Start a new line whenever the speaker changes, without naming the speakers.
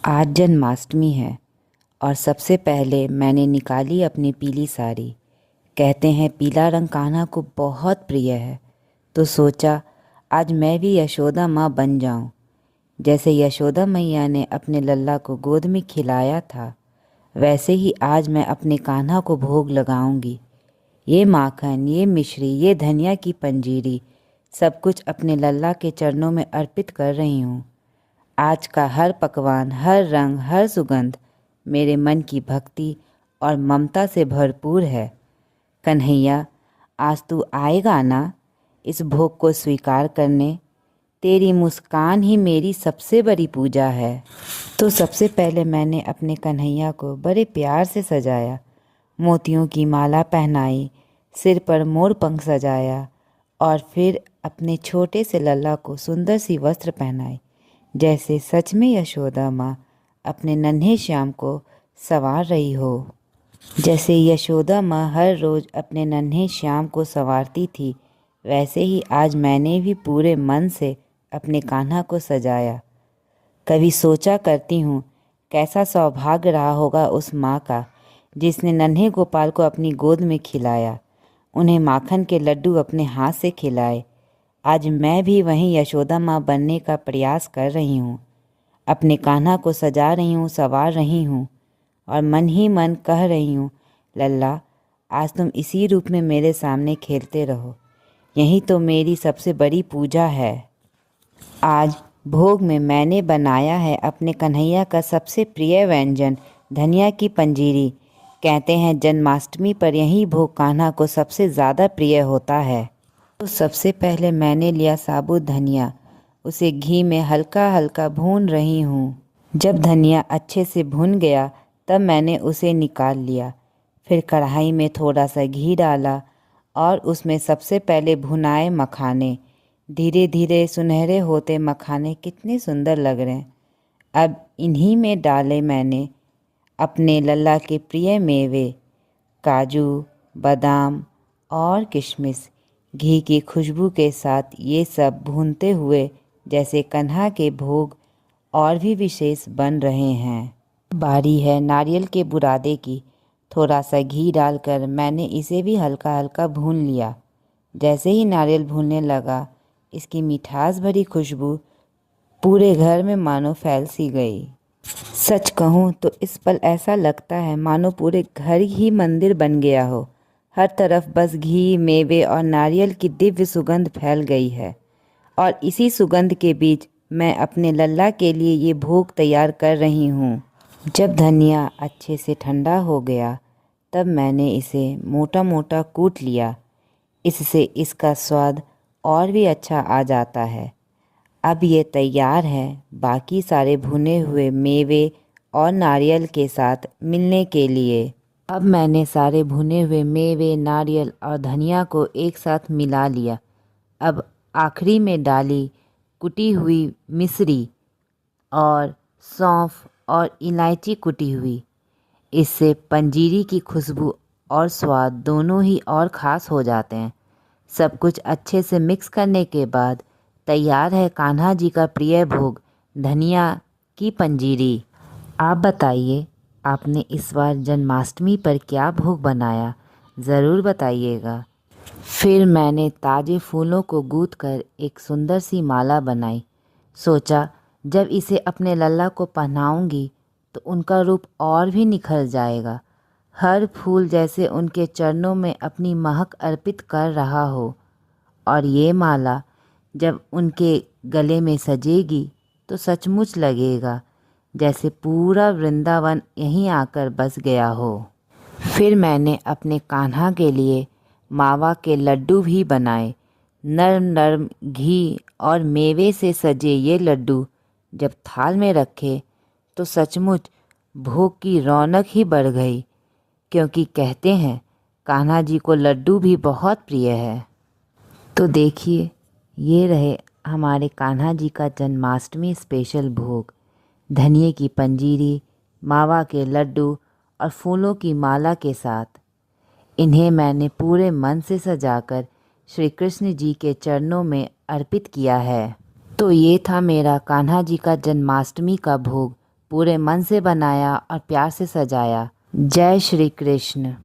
आज जन्माष्टमी है और सबसे पहले मैंने निकाली अपनी पीली साड़ी। कहते हैं पीला रंग कान्हा को बहुत प्रिय है, तो सोचा आज मैं भी यशोदा माँ बन जाऊं। जैसे यशोदा मैया ने अपने लल्ला को गोद में खिलाया था, वैसे ही आज मैं अपने कान्हा को भोग लगाऊंगी। ये माखन, ये मिश्री, ये धनिया की पंजीरी, सब कुछ अपने लल्ला के चरणों में अर्पित कर रही हूँ। आज का हर पकवान, हर रंग, हर सुगंध मेरे मन की भक्ति और ममता से भरपूर है। कन्हैया, आज तू आएगा ना इस भोग को स्वीकार करने? तेरी मुस्कान ही मेरी सबसे बड़ी पूजा है। तो सबसे पहले मैंने अपने कन्हैया को बड़े प्यार से सजाया, मोतियों की माला पहनाई, सिर पर मोर पंख सजाया और फिर अपने छोटे से लल्ला को सुंदर सी वस्त्र पहनाए, जैसे सच में यशोदा माँ अपने नन्हे श्याम को संवार रही हो। जैसे यशोदा माँ हर रोज़ अपने नन्हे श्याम को संवारती थी, वैसे ही आज मैंने भी पूरे मन से अपने कान्हा को सजाया। कभी सोचा करती हूँ कैसा सौभाग्य रहा होगा उस माँ का जिसने नन्हे गोपाल को अपनी गोद में खिलाया, उन्हें माखन के लड्डू अपने हाथ से खिलाए। आज मैं भी वहीं यशोदा माँ बनने का प्रयास कर रही हूँ, अपने कान्हा को सजा रही हूँ, संवार रही हूँ और मन ही मन कह रही हूँ, लल्ला आज तुम इसी रूप में मेरे सामने खेलते रहो, यही तो मेरी सबसे बड़ी पूजा है। आज भोग में मैंने बनाया है अपने कन्हैया का सबसे प्रिय व्यंजन, धनिया की पंजीरी। कहते हैं जन्माष्टमी पर यही भोग कान्हा को सबसे ज़्यादा प्रिय होता है। तो सबसे पहले मैंने लिया साबुत धनिया, उसे घी में हल्का हल्का भून रही हूँ। जब धनिया अच्छे से भुन गया तब मैंने उसे निकाल लिया। फिर कढ़ाई में थोड़ा सा घी डाला और उसमें सबसे पहले भुनाए मखाने। धीरे धीरे सुनहरे होते मखाने कितने सुंदर लग रहे हैं। अब इन्हीं में डाले मैंने अपने लल्ला के प्रिय मेवे, काजू, बादाम और किशमिश। घी की खुशबू के साथ ये सब भूनते हुए जैसे कन्हा के भोग और भी विशेष बन रहे हैं। बारी है नारियल के बुरादे की। थोड़ा सा घी डालकर मैंने इसे भी हल्का हल्का भून लिया। जैसे ही नारियल भूनने लगा, इसकी मिठास भरी खुशबू पूरे घर में मानो फैल सी गई। सच कहूँ तो इस पल ऐसा लगता है मानो पूरे घर ही मंदिर बन गया हो। हर तरफ बस घी, मेवे और नारियल की दिव्य सुगंध फैल गई है और इसी सुगंध के बीच मैं अपने लल्ला के लिए ये भोग तैयार कर रही हूँ। जब धनिया अच्छे से ठंडा हो गया तब मैंने इसे मोटा मोटा कूट लिया। इससे इसका स्वाद और भी अच्छा आ जाता है। अब ये तैयार है बाकी सारे भुने हुए मेवे और नारियल के साथ मिलने के लिए। अब मैंने सारे भुने हुए मेवे, नारियल और धनिया को एक साथ मिला लिया। अब आखिरी में डाली कुटी हुई मिश्री और सौंफ और इलायची कुटी हुई। इससे पंजीरी की खुशबू और स्वाद दोनों ही और ख़ास हो जाते हैं। सब कुछ अच्छे से मिक्स करने के बाद तैयार है कान्हा जी का प्रिय भोग, धनिया की पंजीरी। आप बताइए, आपने इस बार जन्माष्टमी पर क्या भोग बनाया? ज़रूर बताइएगा। फिर मैंने ताज़े फूलों को गूँथ कर एक सुंदर सी माला बनाई। सोचा जब इसे अपने लल्ला को पहनाऊंगी तो उनका रूप और भी निखर जाएगा। हर फूल जैसे उनके चरणों में अपनी महक अर्पित कर रहा हो और ये माला जब उनके गले में सजेगी तो सचमुच लगेगा जैसे पूरा वृंदावन यहीं आकर बस गया हो। फिर मैंने अपने कान्हा के लिए मावा के लड्डू भी बनाए। नरम नरम घी और मेवे से सजे ये लड्डू जब थाल में रखे तो सचमुच भोग की रौनक ही बढ़ गई, क्योंकि कहते हैं कान्हा जी को लड्डू भी बहुत प्रिय है। तो देखिए, ये रहे हमारे कान्हा जी का जन्माष्टमी स्पेशल भोग, धनिए की पंजीरी, मावा के लड्डू और फूलों की माला के साथ। इन्हें मैंने पूरे मन से सजाकर श्री कृष्ण जी के चरणों में अर्पित किया है। तो ये था मेरा कान्हा जी का जन्माष्टमी का भोग पूरे मन से बनाया और प्यार से सजाया। जय श्री कृष्ण।